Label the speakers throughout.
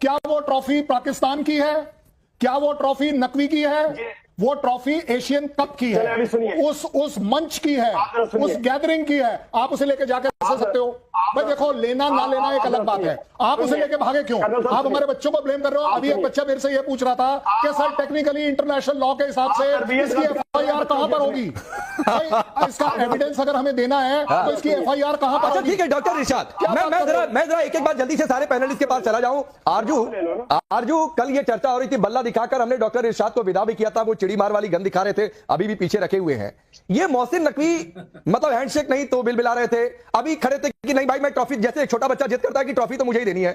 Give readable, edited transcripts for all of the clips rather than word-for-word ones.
Speaker 1: क्या वो ट्रॉफी पाकिस्तान की है? क्या वो ट्रॉफी नकवी की है? वो ट्रॉफी एशियन कप की है, उस मंच की है, उस गैदरिंग की है। आप उसे लेके जाकर दे सकते हो भाई। देखो, लेना ना लेना एक अलग बात है, आप उसे लेके भागे क्यों? आप हमारे बच्चों को ब्लेम कर रहे हो। अभी एक बच्चा मेरे से ये पूछ रहा था कि सर टेक्निकली इंटरनेशनल लॉ के हिसाब से इसकी FIR कहां पर होगी? इसका एविडेंस अगर हमें देना है तो इसकी FIR कहां पर होगी?
Speaker 2: ठीक है डॉक्टर इरशाद, मैं जरा एक एक बार जल्दी से सारे पैनलिस्ट के पास चला जाऊं। आरजू, कल ये चर्चा हो रही थी, बल्ला दिखाकर हमने डॉक्टर इरशाद को विदा भी किया था। वो चिड़ी मार वाली गन दिखा रहे थे, अभी भी पीछे रखे हुए हैं। ये मोहसिन नकवी मतलब हैंडशेक नहीं तो बिलबिला रहे थे, अभी खड़े थे कि नहीं भाई मैं ट्रॉफी, जैसे एक छोटा बच्चा जिद करता है कि ट्रॉफी तो मुझे ही देनी है।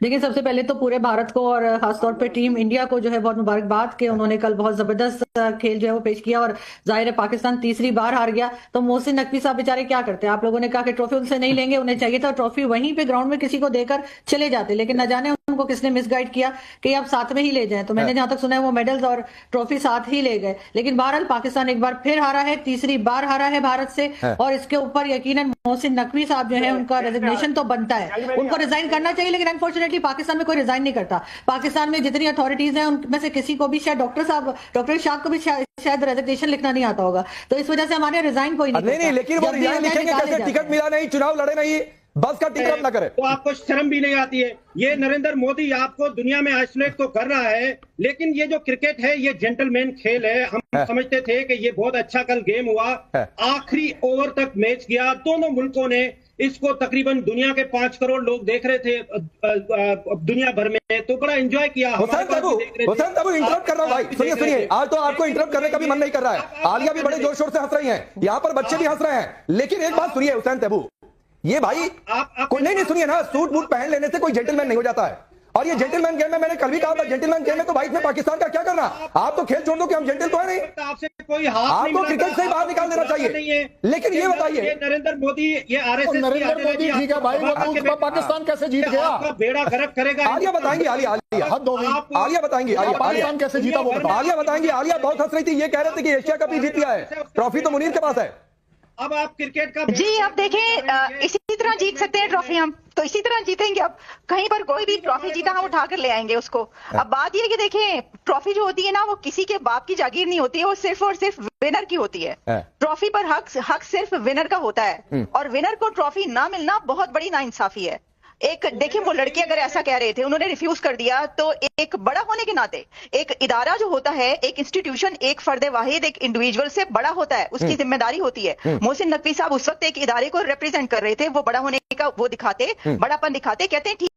Speaker 3: देखिए, सबसे पहले तो पूरे भारत को और खासतौर पे टीम इंडिया को जो है बहुत मुबारकबाद कि उन्होंने कल बहुत जबरदस्त खेल जो है वो पेश किया। और जाहिर है पाकिस्तान तीसरी बार हार गया तो मोहसिन नकवी साहब बेचारे क्या करते हैं? आप लोगों ने कहा कि ट्रॉफी उनसे नहीं लेंगे, उन्हें चाहिए था ट्रॉफी वहीं पे ग्राउंड में किसी को देकर चले जाते, लेकिन न जाने उनको किसने मिसगाइड किया कि आप साथ में ही ले जाएं। तो मैंने जहां तक सुना है वो मेडल्स और ट्रॉफी साथ ही ले गए। लेकिन बहरहाल पाकिस्तान एक बार फिर हारा है, तीसरी बार हारा है भारत से। और इसके ऊपर यकीनन मोहसिन नकवी साहब जो है उनका रेजिग्नेशन तो बनता है, उनको रिजाइन करना चाहिए। लेकिन अनफॉर्चुनेटली पाकिस्तान में कोई रिजाइन नहीं करता। पाकिस्तान में जितनी अथॉरिटीज हैं उनमें से किसी को भी, शायद डॉक्टर इरशाद को भी शायद रेजिग्नेशन लिखना नहीं आता होगा। तो इस वजह से हमारे रिजाइन कोई
Speaker 2: नहीं, लेकिन वो रिजाइन लिखेंगे कैसे? टिकट मिला नहीं, चुनाव लड़े नहीं, बस का टिकट ना करे
Speaker 4: तो आपको शर्म भी नहीं आती है? ये नरेंद्र मोदी आपको दुनिया में आइसोलेट तो कर रहा है, लेकिन ये जो क्रिकेट है ये जेंटलमैन खेल है। हम समझते थे कि ये बहुत अच्छा कल गेम हुआ, आखिरी ओवर तक मैच गया, दोनों मुल्कों ने इसको तकरीबन दुनिया के 5 करोड़ लोग देख रहे थे दुनिया भर में, तो बड़ा एंजॉय किया।
Speaker 2: हुसैन बाबू इंटरप्ट कर रहा हूं भाई, सुनिए आज तो आपको इंटरप्ट करने का भी मन नहीं कर रहा है। आलिया भी बड़े जोर शोर से हंस रही हैं, यहाँ पर बच्चे भी हंस रहे हैं, लेकिन एक बात सुनिए हुसैन तैबू, ये भाई कोई नहीं सुनिए ना, सूट बूट पहन लेने से कोई जेंटलमैन नहीं हो जाता है। और ये जेंटलमैन गेम में मैंने कल भी कहा था, जेंटलमैन गेम में तो भाई इसमें पाकिस्तान का क्या करना? आप तो खेल छोड़ दो कि हम जेंटल तो है नहीं,
Speaker 4: आपसे कोई हाथ
Speaker 2: आपको क्रिकेट से ही बाहर निकाल देना चाहिए। लेकिन ये बताइए,
Speaker 4: नरेंद्र मोदी ये RSS
Speaker 1: नरेंद्र मोदी ठीक है भाई, वो पाकिस्तान कैसे जीत गया?
Speaker 4: आपका बेड़ा गर्क करेगा।
Speaker 2: आलिया बताएंगी, आलिया बताएंगी,
Speaker 1: पाकिस्तान कैसे जीता वो बताओ।
Speaker 2: आलिया बताएंगी। आलिया बहुत हंस रही थी, ये कह रहे थे कि एशिया कप ही जीत लिया है, ट्रॉफी तो मुनीर के पास है।
Speaker 4: अब आप क्रिकेट का
Speaker 5: जी, अब देखें इसी तरह जीत सकते हैं ट्रॉफी, हम तो इसी तरह जीतेंगे। अब कहीं पर कोई भी ट्रॉफी जीता हम उठा कर ले आएंगे उसको। अब बात यह है कि देखें, ट्रॉफी जो होती है ना वो किसी के बाप की जागीर नहीं होती है, वो सिर्फ और सिर्फ विनर की होती है। ट्रॉफी पर हक सिर्फ विनर का होता है, और विनर को ट्रॉफी ना मिलना बहुत बड़ी नाइंसाफी है। एक देखिए, वो लड़के अगर ऐसा कह रहे थे, उन्होंने रिफ्यूज कर दिया, तो एक बड़ा होने के नाते एक इदारा जो होता है, एक इंस्टीट्यूशन, एक फर्दे वाहिद, एक इंडिविजुअल से बड़ा होता है, उसकी जिम्मेदारी होती है। मोहसिन नकवी साहब उस वक्त एक इदारे को रिप्रेजेंट कर रहे थे, वो बड़ा होने का वो दिखाते, बड़ापन दिखाते, कहते हैं ठीक